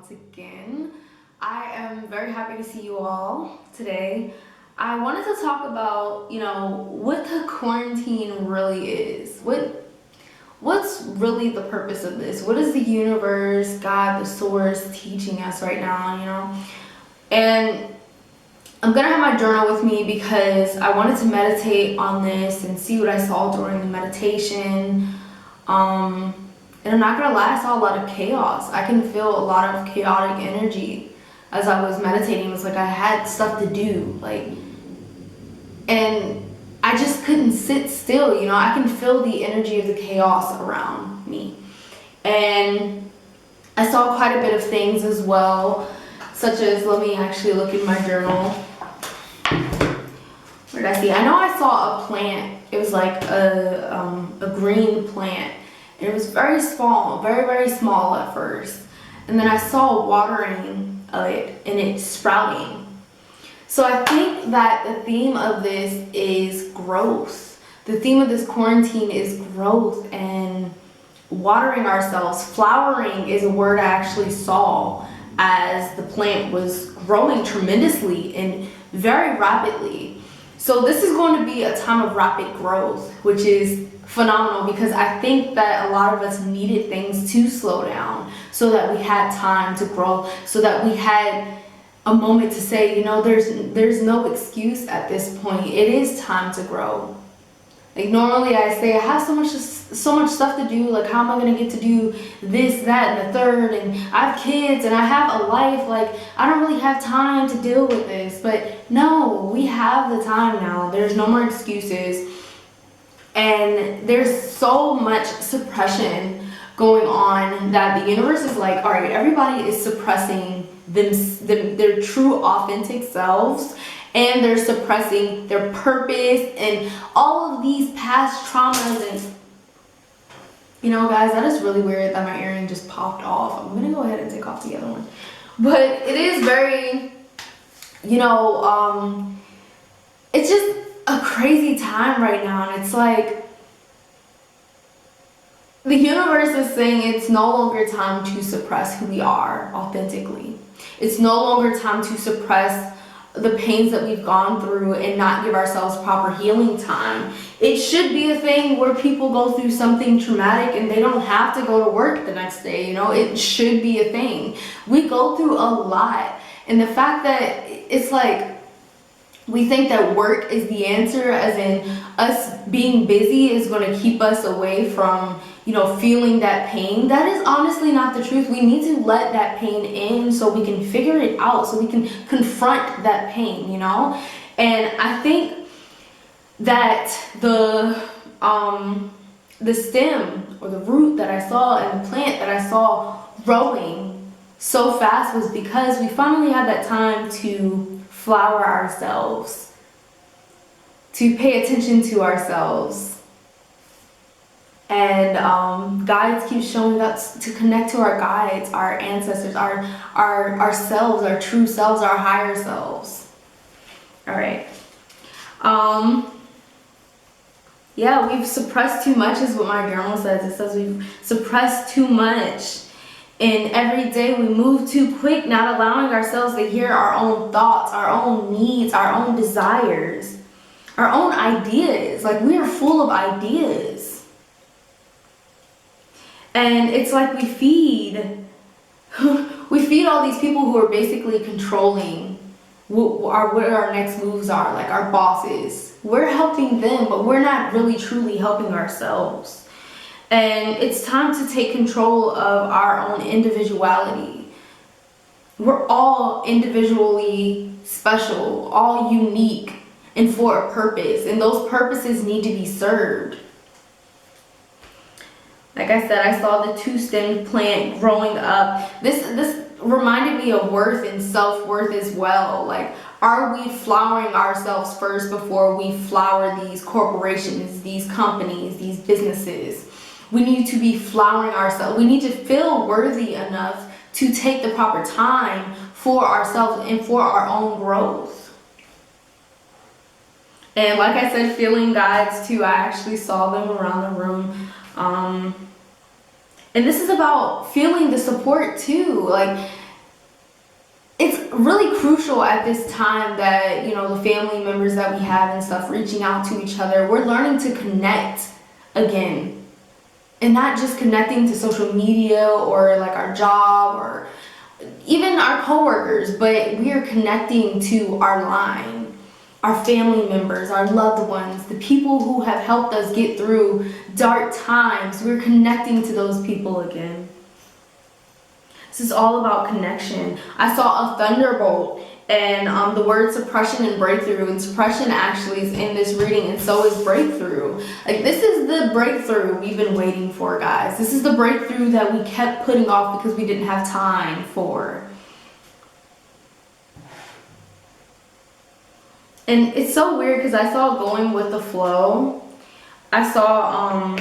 once again. I am very happy to see you all today. I wanted to talk about, what the quarantine really is. What's really the purpose of this? What is the universe, God, the source teaching us right now, And I'm gonna have my journal with me because I wanted to meditate on this and see what I saw during the meditation. And I'm not gonna lie, I saw a lot of chaos. I can feel a lot of chaotic energy as I was meditating. It was like I had stuff to do, and I just couldn't sit still, I can feel the energy of the chaos around me. And I saw quite a bit of things as well, such as, let me actually look in my journal. What did I see? I know I saw a plant. It was like a green plant. And it was very small, very, very small at first. And then I saw watering it and it sprouting. So I think that the theme of this is growth. The theme of this quarantine is growth and watering ourselves. Flowering is a word I actually saw as the plant was growing tremendously and very rapidly. So this is going to be a time of rapid growth, which is phenomenal because I think that a lot of us needed things to slow down so that we had time to grow, so that we had a moment to say, there's no excuse at this point. It is time to grow. Like normally I say I have so much stuff to do, like how am I going to get to do this, that, and the third, and I have kids and I have a life, like I don't really have time to deal with this. But no, we have the time now. There's no more excuses. And there's so much suppression going on that the universe is like, all right, everybody is suppressing their true authentic selves, and they're suppressing their purpose and all of these past traumas. And guys, that is really weird that my earring just popped off. I'm gonna go ahead and take off the other one. But it is very, it's just a crazy time right now. And it's like the universe is saying it's no longer time to suppress who we are authentically. It's no longer time to suppress the pains that we've gone through and not give ourselves proper healing time. It should be a thing where people go through something traumatic and they don't have to go to work the next day. It should be a thing. We go through a lot, and the fact that it's like we think that work is the answer, as in us being busy is going to keep us away from feeling that pain. That is honestly not the truth. We need to let that pain in so we can figure it out, so we can confront that pain, And I think that the stem or the root that I saw and the plant that I saw growing so fast was because we finally had that time to flower ourselves, to pay attention to ourselves. And guides keep showing up to connect to our guides, our ancestors, our selves, our true selves, our higher selves. All right. Yeah, we've suppressed too much is what my journal says. It says we've suppressed too much. And every day we move too quick, not allowing ourselves to hear our own thoughts, our own needs, our own desires, our own ideas. Like, we are full of ideas. And it's like we feed all these people who are basically controlling what our next moves are, like our bosses. We're helping them, but we're not really truly helping ourselves. And it's time to take control of our own individuality. We're all individually special, all unique, and for a purpose. And those purposes need to be served. Like I said, I saw the two-stemmed plant growing up. This reminded me of worth and self-worth as well. Like, are we flowering ourselves first before we flower these corporations, these companies, these businesses? We need to be flowering ourselves. We need to feel worthy enough to take the proper time for ourselves and for our own growth. And like I said, feeling guides too. I actually saw them around the room. And this is about feeling the support too. Like, really crucial at this time that, you know, the family members that we have and stuff reaching out to each other, we're learning to connect again. And not just connecting to social media or like our job or even our coworkers, but we are connecting to our line, our family members, our loved ones, the people who have helped us get through dark times. We're connecting to those people again. This is all about connection. I saw a thunderbolt and the word suppression and breakthrough, and suppression actually is in this reading, and so is breakthrough. Like, this is the breakthrough we've been waiting for, guys. This is the breakthrough that we kept putting off because we didn't have time for. And it's so weird because I saw going with the flow. I saw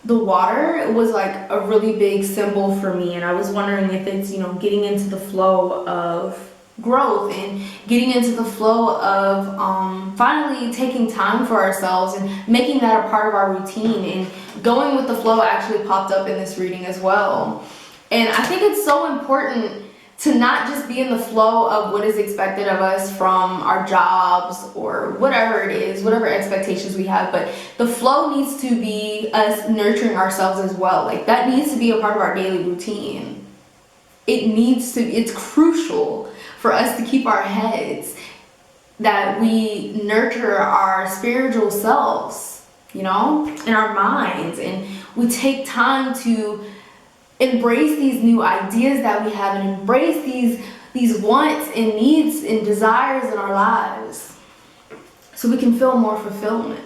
the water was like a really big symbol for me, and I was wondering if it's, you know, getting into the flow of growth and getting into the flow of finally taking time for ourselves and making that a part of our routine. And going with the flow actually popped up in this reading as well. And I think it's so important to not just be in the flow of what is expected of us from our jobs or whatever it is, whatever expectations we have, but the flow needs to be us nurturing ourselves as well. Like, that needs to be a part of our daily routine. It's crucial for us to keep our heads, that we nurture our spiritual selves, you know, in our minds, and we take time to embrace these new ideas that we have and embrace these wants and needs and desires in our lives so we can feel more fulfillment.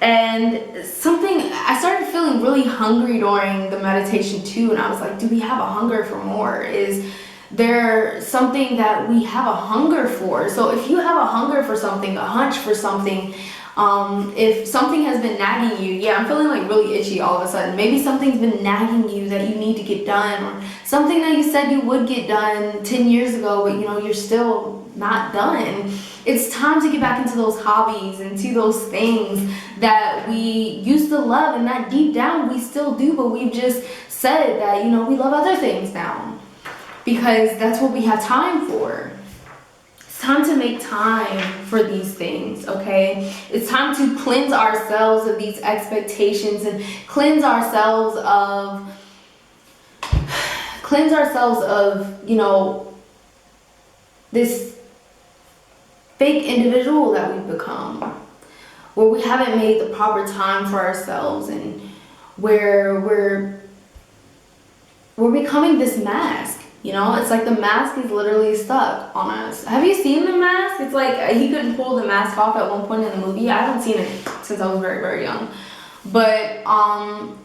And I started feeling really hungry during the meditation too, and I was like, do we have a hunger for more? Is there something that we have a hunger for? So if you have a hunger for something, a hunch for something, if something has been nagging you, I'm feeling like really itchy all of a sudden. Maybe something's been nagging you that you need to get done, or something that you said you would get done 10 years ago, but you know, you're still not done. It's time to get back into those hobbies and to those things that we used to love and that deep down we still do, but we've just said that, you know, we love other things now because that's what we have time for. It's time to make time for these things, okay? It's time to cleanse ourselves of these expectations and cleanse ourselves of, you know, this fake individual that we've become, where we haven't made the proper time for ourselves, and where we're becoming this mask. You know, it's like the mask is literally stuck on us. Have you seen the mask? It's like he couldn't pull the mask off at one point in the movie. I haven't seen it since I was very, very young. But I'm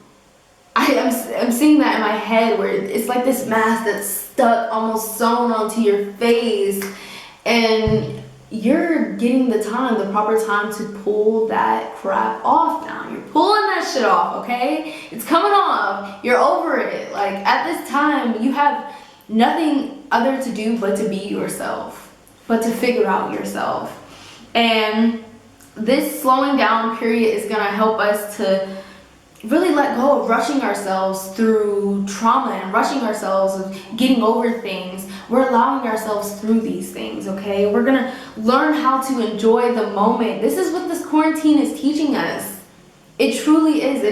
seeing that in my head, where it's like this mask that's stuck, almost sewn onto your face, and you're getting the proper time to pull that crap off now. You're pulling that shit off, okay? It's coming off. You're over it. Like, at this time, you have nothing other to do but to be yourself, but to figure out yourself. And this slowing down period is going to help us to really let go of rushing ourselves through trauma and rushing ourselves of getting over things. We're allowing ourselves through these things, okay? We're going to learn how to enjoy the moment. This is what this quarantine is teaching us. It truly is.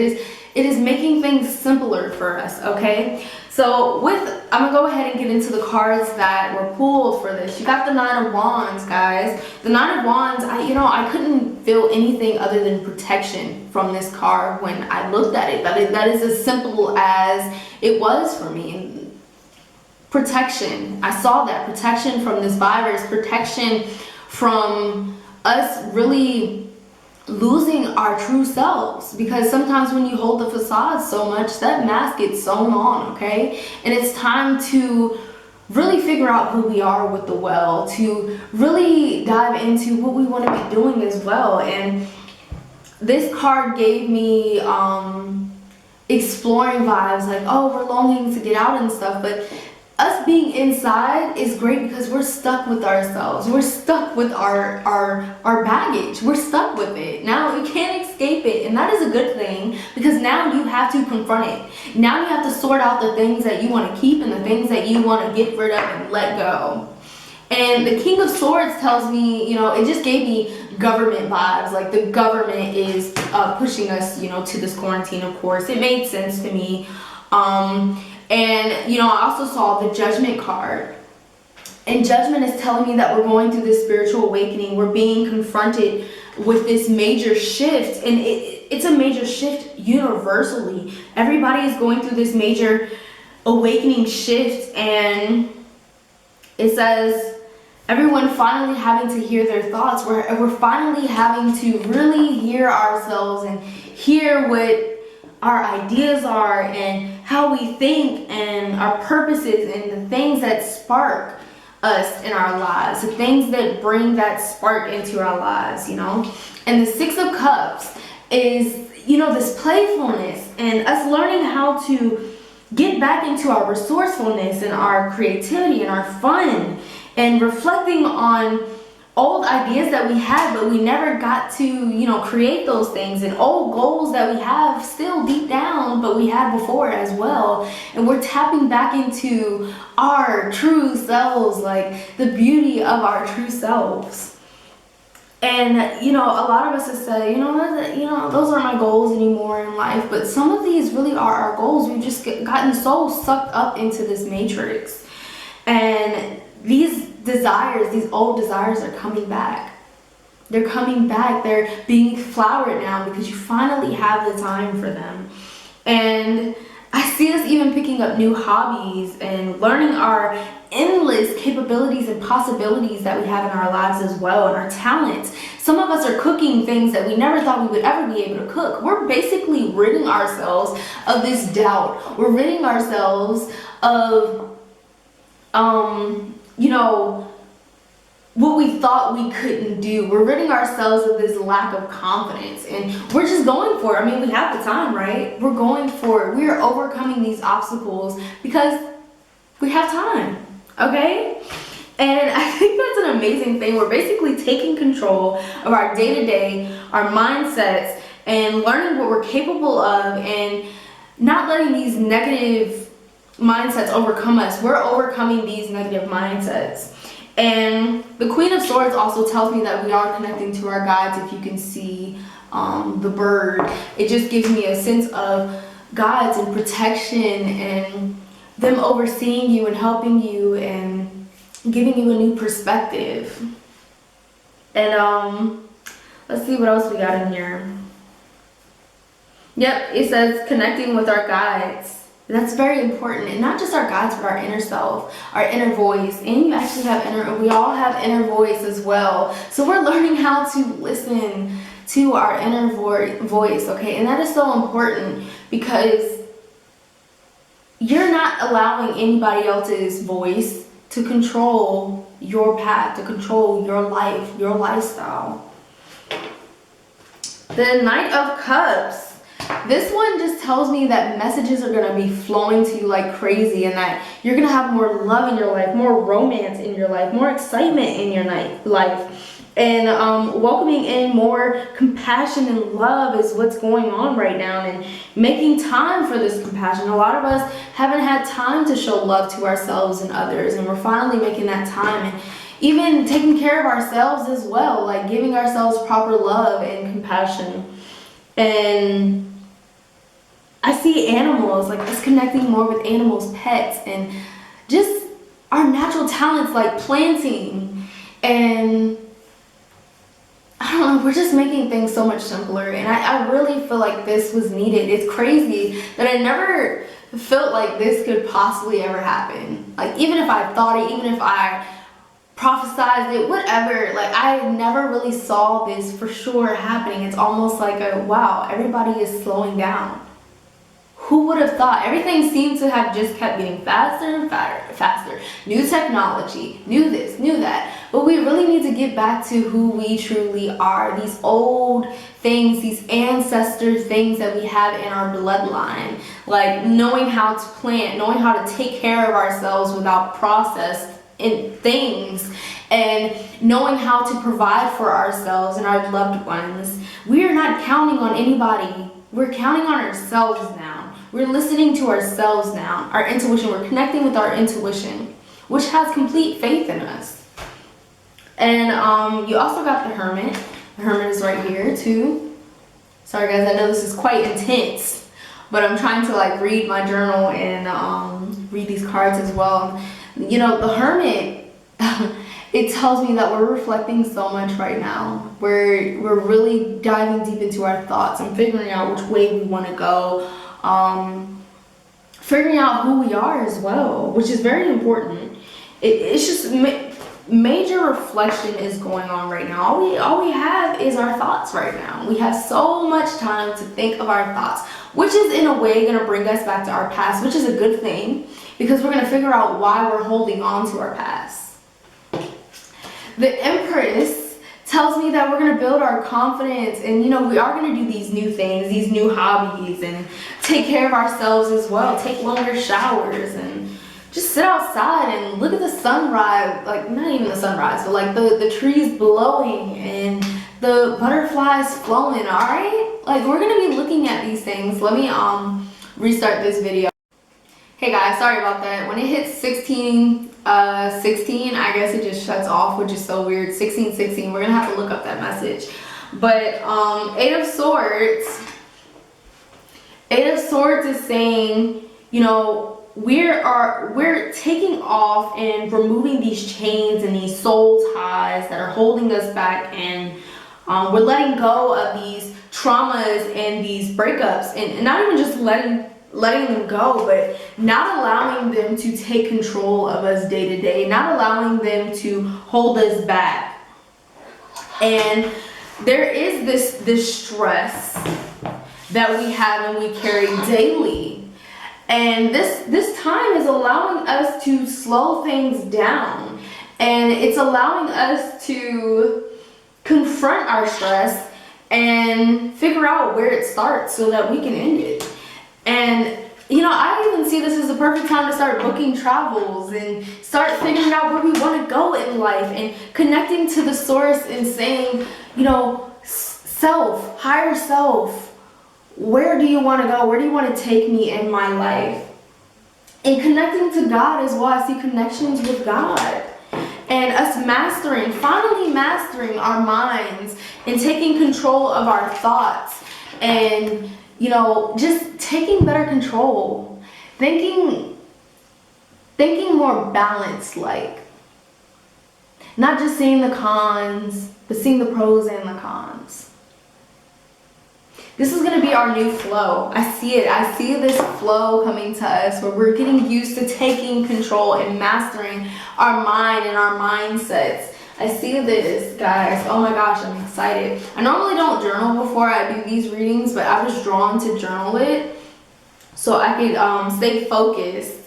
It is making things simpler for us, okay? So I'm gonna go ahead and get into the cards that were pulled for this. You got the Nine of Wands, guys. The Nine of Wands, I couldn't feel anything other than protection from this card when I looked at it. That is as simple as it was for me. Protection. I saw that. Protection from this virus. Protection from us really losing our true selves, because sometimes when you hold the facade so much, that mask gets sewn on, okay? And it's time to really figure out who we are with the well, to really dive into what we want to be doing as well. And this card gave me exploring vibes, like, oh, we're longing to get out and stuff, but us being inside is great because we're stuck with ourselves. We're stuck with our baggage. We're stuck with it. Now we can't escape it, and that is a good thing because now you have to confront it. Now you have to sort out the things that you want to keep and the things that you want to get rid of and let go. And the King of Swords tells me, it just gave me government vibes. Like the government is pushing us, to this quarantine, of course. It made sense to me. And, I also saw the Judgment card. And Judgment is telling me that we're going through this spiritual awakening. We're being confronted with this major shift. And it's a major shift universally. Everybody is going through this major awakening shift. And it says, everyone finally having to hear their thoughts. We're finally having to really hear ourselves and hear what our ideas are and how we think and our purposes and the things that spark us in our lives, the things that bring that spark into our lives, And the Six of Cups is, this playfulness and us learning how to get back into our resourcefulness and our creativity and our fun and reflecting on old ideas that we had, but we never got to, create those things, and old goals that we have still deep down, but we had before as well. And we're tapping back into our true selves, like the beauty of our true selves. And, a lot of us have said, those aren't my goals anymore in life, but some of these really are our goals. We've just gotten so sucked up into this matrix. And these desires, these old desires are coming back. They're coming back. They're being flowered now because you finally have the time for them. And I see us even picking up new hobbies and learning our endless capabilities and possibilities that we have in our lives as well, and our talents. Some of us are cooking things that we never thought we would ever be able to cook. We're basically ridding ourselves of this doubt. We're ridding ourselves of what we thought we couldn't do. We're ridding ourselves of this lack of confidence, and we're just going for it. I mean, we have the time, right? We're going for it. We are overcoming these obstacles because we have time, okay? And I think that's an amazing thing. We're basically taking control of our day-to-day, our mindsets, and learning what we're capable of, and not letting these negative mindsets overcome us. We're overcoming these negative mindsets. And the Queen of Swords also tells me that we are connecting to our guides. If you can see the bird, it just gives me a sense of guides and protection and them overseeing you and helping you and giving you a new perspective. And let's see what else we got in here. Yep, it says connecting with our guides. That's very important, and not just our guides, but our inner self, our inner voice. And you actually have we all have inner voice as well. So we're learning how to listen to our inner voice, okay? And that is so important because you're not allowing anybody else's voice to control your path, to control your life, your lifestyle. The Knight of Cups. This one just tells me that messages are going to be flowing to you like crazy, and that you're going to have more love in your life, more romance in your life, more excitement in your life, and welcoming in more compassion and love is what's going on right now, and making time for this compassion. A lot of us haven't had time to show love to ourselves and others, and we're finally making that time, and even taking care of ourselves as well, like giving ourselves proper love and compassion. And I see animals, like us connecting more with animals, pets, and just our natural talents like planting. And I don't know, we're just making things so much simpler. And I really feel like this was needed. It's crazy that I never felt like this could possibly ever happen. Like even if I thought it, even if I prophesized it, whatever, like I never really saw this for sure happening. It's almost like wow, everybody is slowing down. Who would have thought? Everything seemed to have just kept getting faster and faster. New technology, new this, new that. But we really need to get back to who we truly are. These old things, these ancestor things that we have in our bloodline. like knowing how to plant, knowing how to take care of ourselves without processed things, and knowing how to provide for ourselves and our loved ones. We are not counting on anybody. We're counting on ourselves now. We're listening to ourselves now. Our intuition, we're connecting with our intuition, which has complete faith in us. And you also got the Hermit. The Hermit is right here too. Sorry guys, I know this is quite intense, but I'm trying to like read my journal and read these cards as well. You know, the Hermit, it tells me that we're reflecting so much right now. We're really diving deep into our thoughts and figuring out which way we want to go. Figuring out who we are as well, which is very important. It's just major reflection is going on right now. All we have is our thoughts right now. We have so much time to think of our thoughts, which is in a way going to bring us back to our past, which is a good thing, because we're going to figure out why we're holding on to our past. The Empress tells me that we're going to build our confidence, and you know, we are going to do these new things, these new hobbies, and take care of ourselves as well, take longer showers, and just sit outside and look at the sunrise, like not even the sunrise, but like the trees blowing and the butterflies flowing, all right? Like we're going to be looking at these things. Let me restart this video. Hey guys, sorry about that. When it hits 16, I guess it just shuts off, which is so weird. 1616, we're gonna have to look up that message. But Eight of Swords is saying, you know, we're taking off and removing these chains and these soul ties that are holding us back, and we're letting go of these traumas and these breakups, and not even just letting them go, but not allowing them to take control of us day to day, not allowing them to hold us back. And there is this stress that we have and we carry daily, and this time is allowing us to slow things down, and it's allowing us to confront our stress and figure out where it starts so that we can end it. And you know, I even see this as the perfect time to start booking travels and start figuring out where we want to go in life, and connecting to the source and saying, you know, self, higher self, where do you want to go? Where do you want to take me in my life? And connecting to God as well. I see connections with God. And us finally mastering our minds and taking control of our thoughts, and you know, just taking better control, thinking more balanced, like not just seeing the cons, but seeing the pros and the cons. This is going to be our new flow. I see it. I see this flow coming to us where we're getting used to taking control and mastering our mind and our mindsets. I see this, guys. Oh my gosh, I'm excited. I normally don't journal before I do these readings, but I was drawn to journal it so I could stay focused.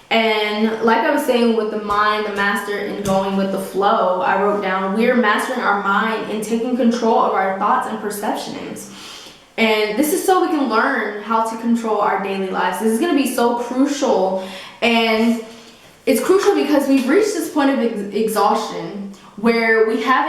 And like I was saying with the mind, the master, and going with the flow, I wrote down, we're mastering our mind and taking control of our thoughts and perceptions. And this is so we can learn how to control our daily lives. This is going to be so crucial. And it's crucial because we've reached this point of exhaustion, where we have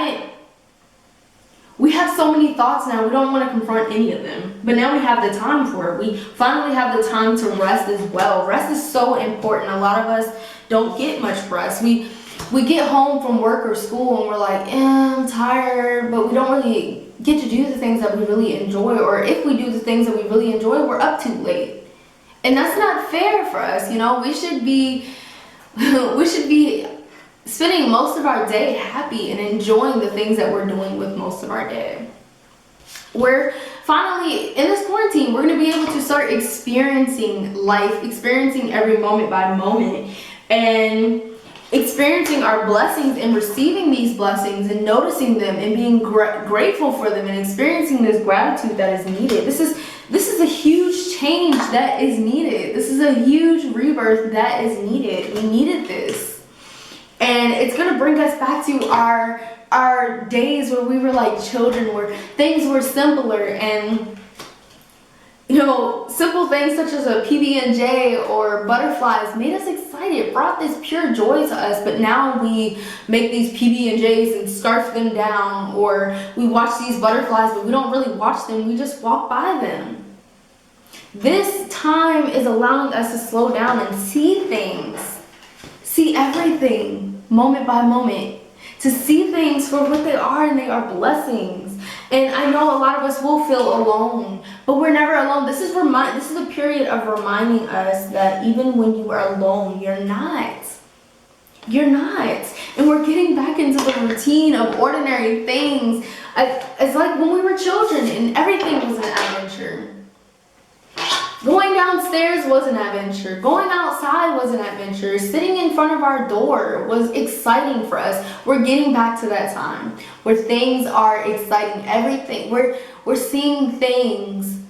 so many thoughts now, we don't want to confront any of them, but now we have the time for it. We finally have the time to rest as well. Rest is so important. A lot of us don't get much rest. We get home from work or school and we're like, I'm tired, but we don't really get to do the things that we really enjoy, or if we do the things that we really enjoy, we're up too late. And that's not fair for us, you know. We should be spending most of our day happy and enjoying the things that we're doing with most of our day. We're finally, in this quarantine, we're going to be able to start experiencing life, experiencing every moment by moment, and experiencing our blessings and receiving these blessings and noticing them and being grateful for them and experiencing this gratitude that is needed. This is a huge change that is needed. This is a huge rebirth that is needed. We needed this. And it's going to bring us back to our days where we were like children, where things were simpler, and You know, simple things such as a PB&J or butterflies made us excited, brought this pure joy to us, but now we make these PB&Js and scarf them down, or we watch these butterflies, but we don't really watch them, we just walk by them. This time is allowing us to slow down and see things, see everything, moment by moment, to see things for what they are, and they are blessings. And I know a lot of us will feel alone, but we're never alone. This is a period of reminding us that even when you are alone, you're not. You're not. And we're getting back into the routine of ordinary things. It's like when we were children and everything was an adventure. Going downstairs was an adventure. Going outside was an adventure. Sitting in front of our door was exciting for us. We're getting back to that time where things are exciting. Everything. We're seeing things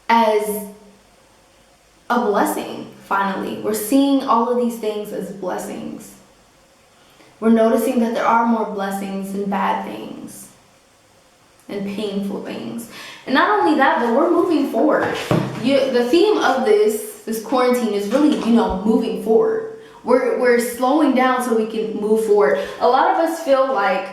as a blessing, finally. We're seeing all of these things as blessings. We're noticing that there are more blessings than bad things and painful things. And not only that, but we're moving forward. The theme of this quarantine is really, moving forward. We're slowing down so we can move forward. A lot of us feel like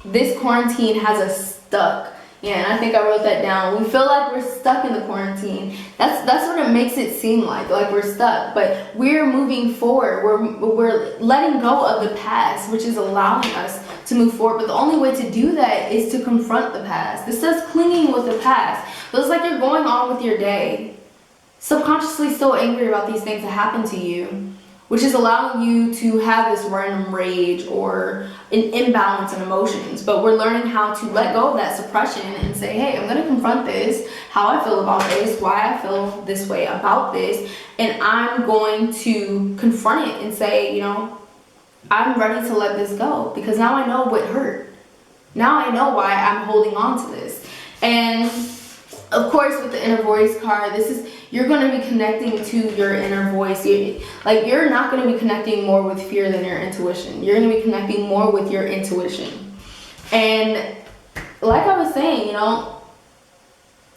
this quarantine has us stuck. Yeah, and I think I wrote that down. We feel like we're stuck in the quarantine. That's what it makes it seem like we're stuck. But we're moving forward. We're letting go of the past, which is allowing us to move forward. But the only way to do that is to confront the past. This says clinging with the past. Feels like you're going on with your day, subconsciously still angry about these things that happen to you, which is allowing you to have this random rage or an imbalance in emotions. But we're learning how to let go of that suppression and say, hey, I'm going to confront this, how I feel about this, why I feel this way about this, and I'm going to confront it and say, I'm ready to let this go, because now I know what hurt. Now I know why I'm holding on to this. And of course, with the inner voice card, you're going to be connecting to your inner voice. You're not going to be connecting more with fear than your intuition. You're going to be connecting more with your intuition. And like I was saying,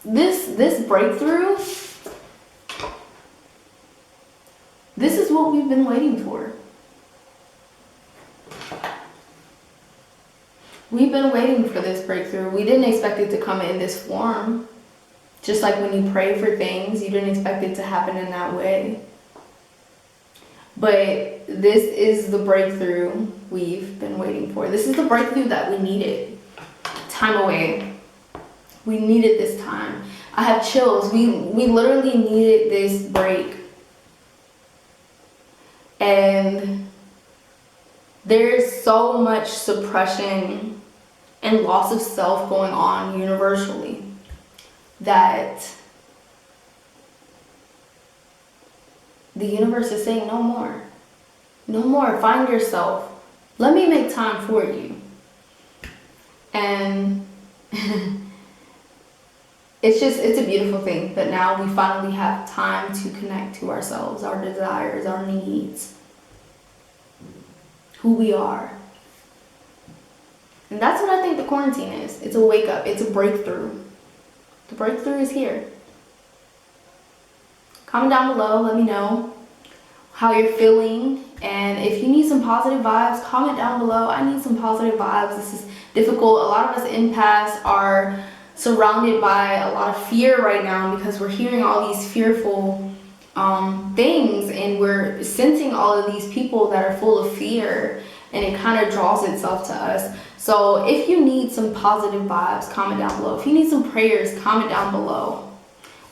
this breakthrough, this is what we've been waiting for. We've been waiting for this breakthrough. We didn't expect it to come in this form. Just like when you pray for things, you didn't expect it to happen in that way. But this is the breakthrough we've been waiting for. This is the breakthrough that we needed. Time away. We needed this time. I have chills. We literally needed this break. And there's so much suppression and loss of self going on universally, that the universe is saying no more. No more. Find yourself. Let me make time for you. And it's a beautiful thing that now we finally have time to connect to ourselves, our desires, our needs, who we are. And that's what I think the quarantine is. It's a wake up. It's a breakthrough. The breakthrough is here. Comment down below. Let me know how you're feeling. And if you need some positive vibes, comment down below. I need some positive vibes. This is difficult. A lot of us empaths are surrounded by a lot of fear right now because we're hearing all these fearful things, and we're sensing all of these people that are full of fear, and it kind of draws itself to us. So if you need some positive vibes, comment down below. If you need some prayers, comment down below.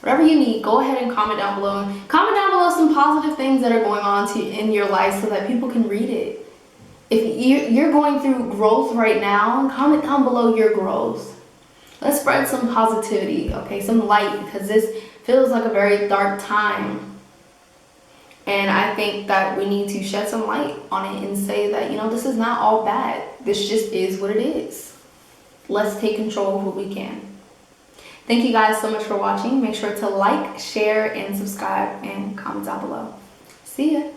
Whatever you need, go ahead and comment down below. Comment down below some positive things that are going on in your life so that people can read it. If you're going through growth right now, comment down below your growth. Let's spread some positivity, okay? Some light, because this feels like a very dark time. And I think that we need to shed some light on it and say that, this is not all bad. This just is what it is. Let's take control of what we can. Thank you guys so much for watching. Make sure to like, share, and subscribe, and comment down below. See ya.